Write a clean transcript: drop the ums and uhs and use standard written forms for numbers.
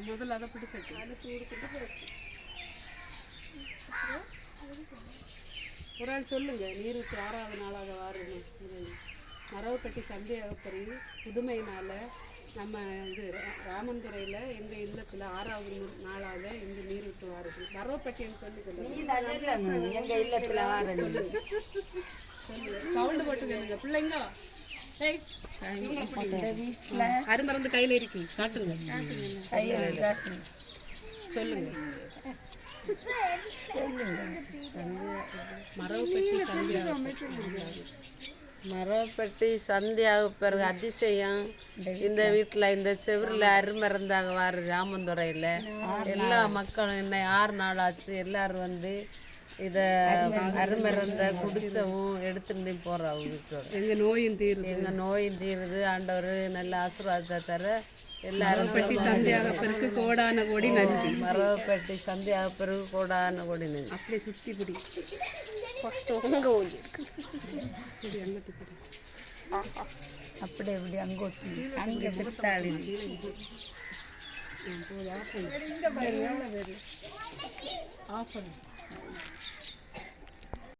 முதல்ல அதை பிடிச்சிட்டு ஒரு ஆள் சொல்லுங்க. நீருக்கு 6வது நாளாக வாரணும். மரவப்பட்டி சந்தியாகப்பரி புதுமையினால் நம்ம இது ராமன்துறையில் எங்கள் இல்லத்தில் 6வது நாளாக இங்கே நீர் விட்டு வாருது. மரவப்பட்டின்னு சொல்லி எங்கள் இல்லத்தில் சொல்லுங்க. சவுண்டு போட்டு சொல்லுங்க பிள்ளைங்க. அருமருந்து கையில் இருக்கு, காட்டுங்க. சொல்லுங்க. மரவப்பட்டி சந்தியாவுக்கு பிறகு அதிசயம். இந்த வீட்டில் இந்த செவரில் அருமருந்தாக வாரு ராமந்துறையில் எல்லா மக்களும் இன்னும் 6 நாள் ஆச்சு. எல்லோரும் வந்து இதை அருமருந்தை குடிச்சவும் எடுத்துட்டு போகிறோம். எங்கள் நோயும் தீருது. ஆண்டவர் நல்ல ஆசீர்வாதத்தை தர எல்லாரும் சந்தியாகப்பருக்கு கோடான கோடி நன்றி. மரவப்பட்டி சந்தியாகப்பருக்கு கோடான கோடி நன்றி. அப்படியே சுற்றி பிடி அப்படியே இப்படி அங்கே பிடித்தாளி ஆஃப் பண்ணு.